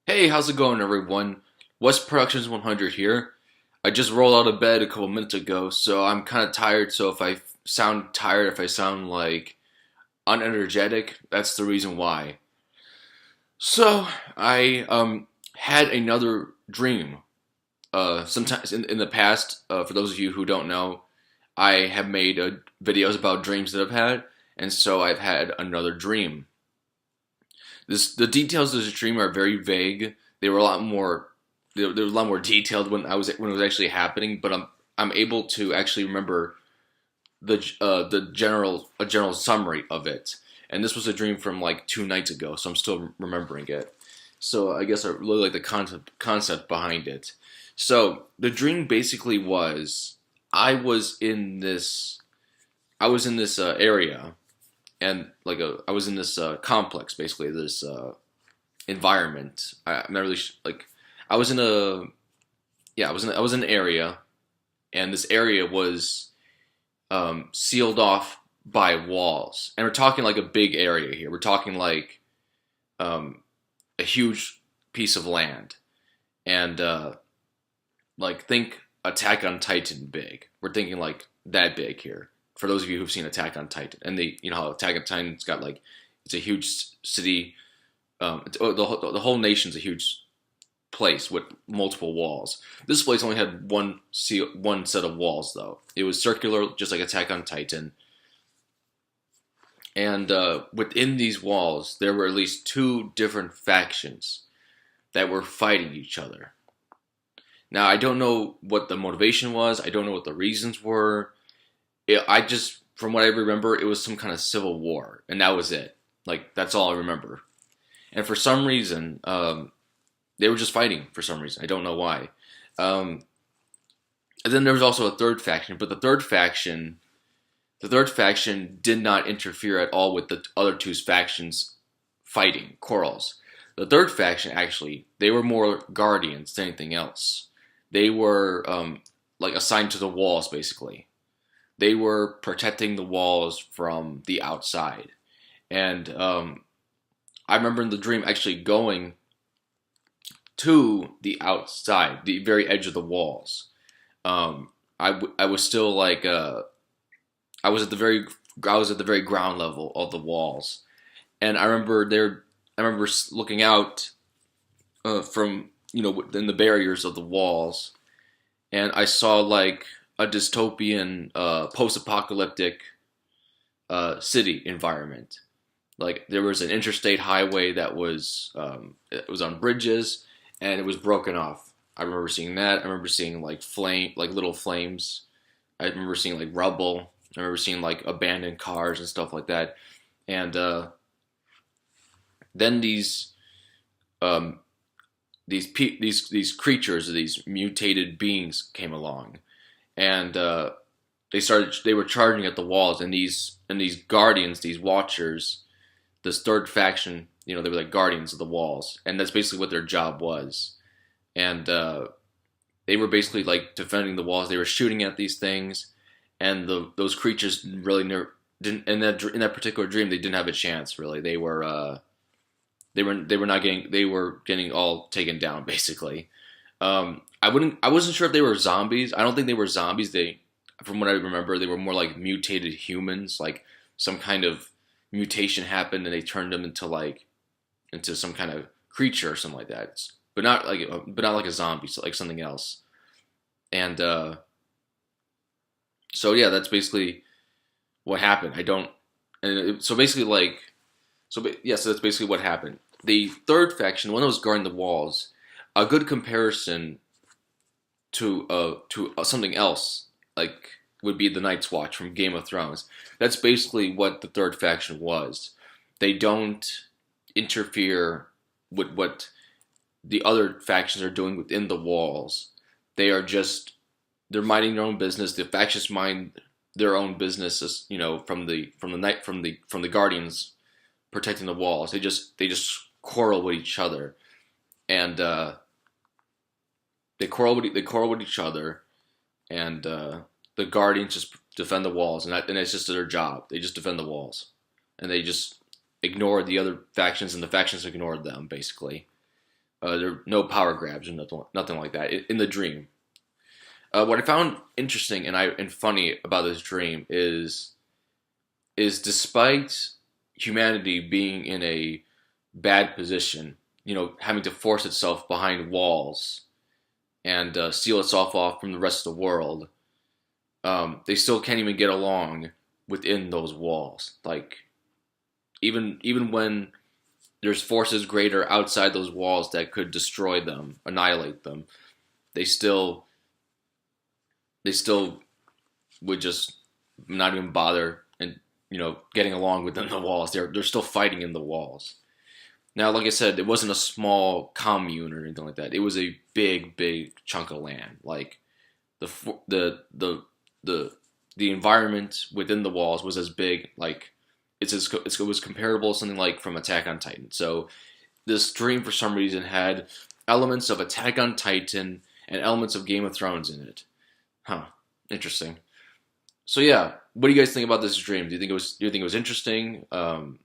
Hey, how's it going, everyone? West Productions 100 here. I just rolled out of bed a couple minutes ago, so I'm kind of tired. So if I sound tired, if I sound like unenergetic, that's the reason why. So I had another dream. Sometimes in the past, for those of you who don't know, I have made videos about dreams that I've had, and so I've had another dream. The details of this dream are very vague. They were a lot more they were a lot more detailed when it was actually happening. But I'm able to actually remember the general summary of it. And this was a dream from like 2 nights ago, so I'm still remembering it. So I guess I really like the concept behind it. So the dream basically was I was in this area, and I was in this complex, basically this environment. I'm not really like I was in a yeah I was in an area, and this area was sealed off by walls, and we're talking like a big area here. We're talking like um, a huge piece of land, and like think Attack on Titan big. We're thinking like that big here. For those of you who've seen Attack on Titan, and you know how Attack on Titan's got like it's a huge city. The whole nation's a huge place with multiple walls. This place only had one set of walls though. It was circular, just like Attack on Titan. And within these walls, there were at least two different factions that were fighting each other. Now, I don't know what the motivation was. I don't know what the reasons were. I just, from what I remember, it was some kind of civil war, and that was it. Like that's all I remember. And for some reason, they were just fighting. For some reason, I don't know why. Um, and then there was also a third faction, but the third faction did not interfere at all with the other two factions fighting quarrels. The third faction actually, they were more guardians than anything else. They were like assigned to the walls, basically. They were protecting the walls from the outside. And I remember in the dream actually going to the outside, the very edge of the walls. I was still like I was at the very I was at the very ground level of the walls, and I remember looking out from within the barriers of the walls, and I saw like a dystopian post-apocalyptic city environment. Like there was an interstate highway that was it was on bridges, and it was broken off. I remember seeing that. I remember seeing like little flames. I remember seeing like rubble. I remember seeing like abandoned cars and stuff like that. And then um, these creatures, these mutated beings came along, and they were charging at the walls, and these guardians, these watchers, this third faction, they were like guardians of the walls, and that's basically what their job was. And they were basically like defending the walls. They were shooting at these things, and those creatures really didn't in that particular dream. They didn't have a chance really. They were getting all taken down basically. I wasn't sure if they were zombies. I don't think they were zombies. From what I remember, they were more like mutated humans. Like some kind of mutation happened, and they turned them into some kind of creature or something like that. But not like a zombie, so like something else. And so yeah, that's basically what happened. I don't, and so basically like, yeah, so that's basically what happened. The third faction, one that was guarding the walls, a good comparison to something else like would be the Night's Watch from Game of Thrones. That's basically what the third faction was. They don't interfere with what the other factions are doing within the walls. They are just they're minding their own business. The factions mind their own business, from the guardians protecting the walls. They just quarrel with each other, and they quarrel with each other, and the guardians just defend the walls, and it's just their job. They just defend the walls, and they just ignore the other factions, and the factions ignore them basically. There are no power grabs or nothing like that in the dream. What I found interesting and funny about this dream is despite humanity being in a bad position, having to force itself behind walls and seal itself off from the rest of the world, they still can't even get along within those walls. Like even when there's forces greater outside those walls that could destroy them, annihilate them, they still they still would just not even bother and getting along within the walls. They're still fighting in the walls. Now, like I said, it wasn't a small commune or anything like that. It was a big chunk of land. Like the the the environment within the walls was as big. Like it was comparable to something like from Attack on Titan. So this dream, for some reason, had elements of Attack on Titan and elements of Game of Thrones in it. Huh. Interesting. So yeah, what do you guys think about this dream? Do you think it was interesting? And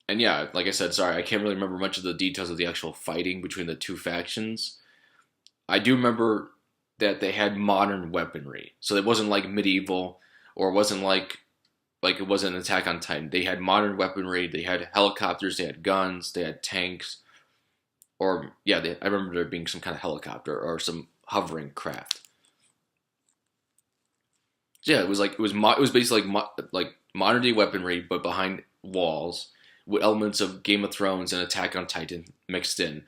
yeah, like I said, sorry, I can't really remember much of the details of the actual fighting between the two factions. I do remember that they had modern weaponry, so it wasn't like medieval, or it wasn't like it wasn't an Attack on Titan. They had modern weaponry. They had helicopters. They had guns. They had tanks. Or yeah, I remember there being some kind of helicopter or some hovering craft. Yeah, it was basically like modern day weaponry, but behind walls with elements of Game of Thrones and Attack on Titan mixed in,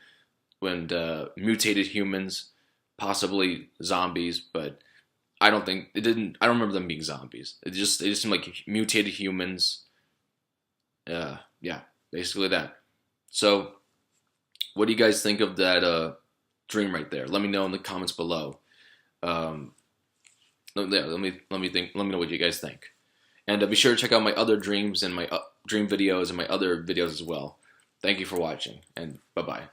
when mutated humans, possibly zombies, but I don't think it didn't. I don't remember them being zombies. They just seemed like mutated humans. Yeah, basically that. So, what do you guys think of that dream right there? Let me know in the comments below. Um, let me think. Let me know what you guys think, and be sure to check out my other dreams and my dream videos and my other videos as well. Thank you for watching, and bye bye.